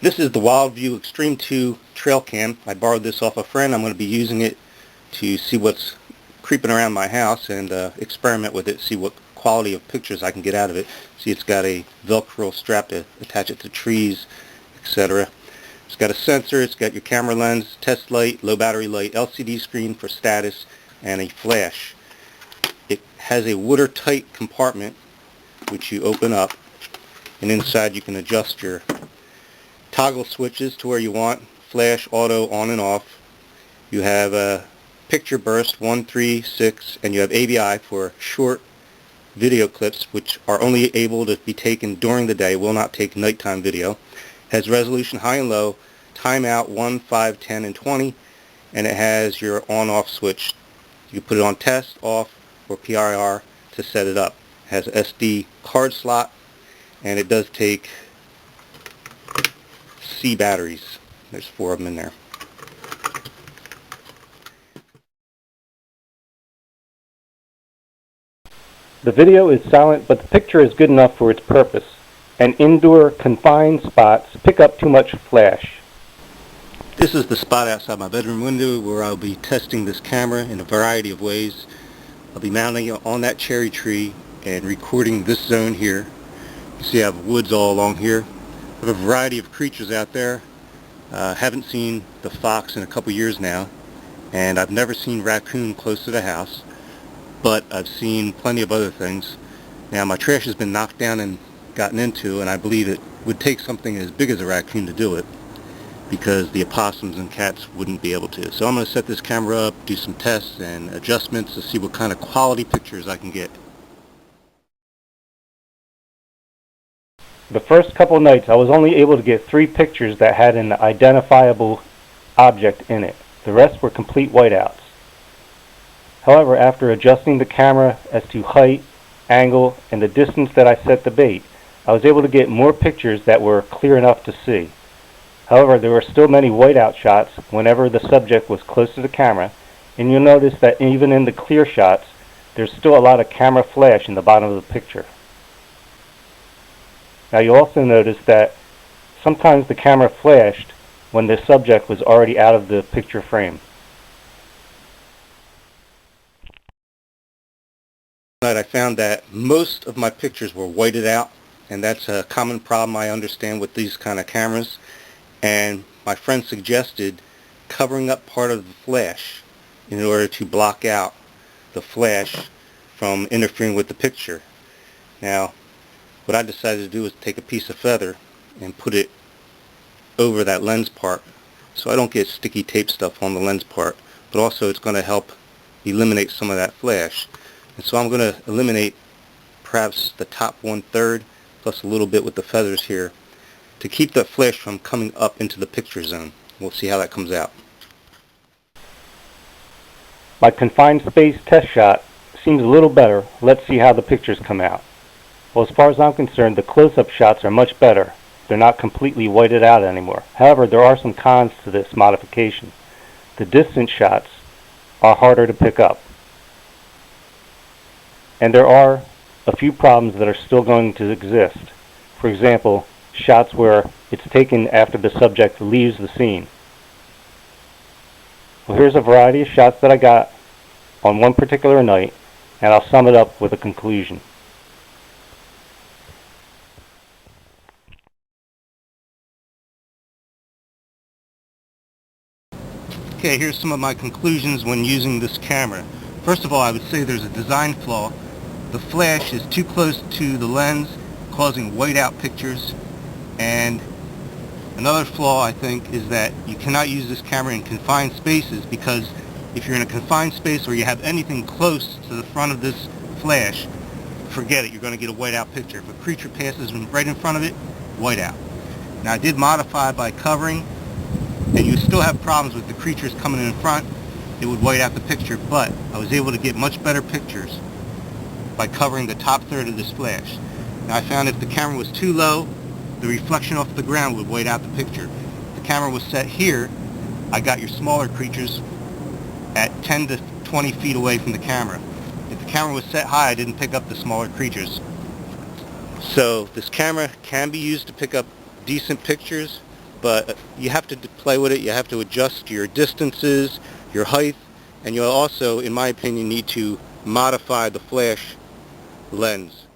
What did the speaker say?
This is the Wildview Xtreme2 trail cam. I borrowed this off a friend. I'm going to be using it to see what's creeping around my house and experiment with it, see what quality of pictures I can get out of it. See, it's got a Velcro strap to attach it to trees, etc. It's got a sensor, it's got your camera lens, test light, low battery light, LCD screen for status, and a flash. It has a watertight compartment which you open up, and inside you can adjust your toggle switches to where you want, flash, auto, on and off. You have a picture burst 1, 3, 6, and you have AVI for short video clips which are only able to be taken during the day, will not take nighttime video. Has resolution high and low, timeout 1, 5, 10, and 20, and it has your on-off switch. You can put it on test, off, or PIR to set it up. It has an SD card slot, and it does take C batteries. There's 4 of them in there. The video is silent, but the picture is good enough for its purpose, and indoor confined spots pick up too much flash. This is the spot outside my bedroom window where I'll be testing this camera in a variety of ways. I'll be mounting it on that cherry tree and recording this zone here. You see I have woods all along here. I have a variety of creatures out there. Haven't seen the fox in a couple years now, and I've never seen raccoon close to the house, but I've seen plenty of other things. Now my trash has been knocked down and gotten into, and I believe it would take something as big as a raccoon to do it, because the opossums and cats wouldn't be able to. So I'm going to set this camera up, do some tests and adjustments to see what kind of quality pictures I can get. The first couple nights I was only able to get 3 pictures that had an identifiable object in it. The rest were complete whiteouts. However, after adjusting the camera as to height, angle, and the distance that I set the bait, I was able to get more pictures that were clear enough to see. However, there were still many whiteout shots whenever the subject was close to the camera, and you'll notice that even in the clear shots, there's still a lot of camera flash in the bottom of the picture. Now you'll also notice that sometimes the camera flashed when the subject was already out of the picture frame. I found that most of my pictures were whited out, and that's a common problem I understand with these kind of cameras. And my friend suggested covering up part of the flash in order to block out the flash from interfering with the picture. Now, what I decided to do was take a piece of feather and put it over that lens part so I don't get sticky tape stuff on the lens part, but also it's going to help eliminate some of that flash. And so I'm going to eliminate perhaps the top 1/3 plus a little bit with the feathers here to keep that flash from coming up into the picture zone. We'll see how that comes out. My confined space test shot seems a little better. Let's see how the pictures come out. Well, as far as I'm concerned, the close-up shots are much better. They're not completely whited out anymore. However, there are some cons to this modification. The distance shots are harder to pick up. And there are a few problems that are still going to exist. For example, shots where it's taken after the subject leaves the scene. Well, here's a variety of shots that I got on one particular night, and I'll sum it up with a conclusion. Okay, here's some of my conclusions when using this camera. First of all, I would say there's a design flaw. The flash is too close to the lens, causing whiteout pictures. And another flaw, I think, is that you cannot use this camera in confined spaces, because if you're in a confined space or you have anything close to the front of this flash, forget it, you're going to get a whiteout picture. If a creature passes right in front of it, whiteout. Now I did modify by covering, and you still have problems with the creatures coming in front. It would white out the picture, but I was able to get much better pictures by covering the top third of this flash. Now I found if the camera was too low, the reflection off the ground would white out the picture. If the camera was set here, I got your smaller creatures at 10 to 20 feet away from the camera. If the camera was set high, I didn't pick up the smaller creatures. So this camera can be used to pick up decent pictures, but you have to play with it. You have to adjust your distances, your height, and you'll also, in my opinion, need to modify the flash lens.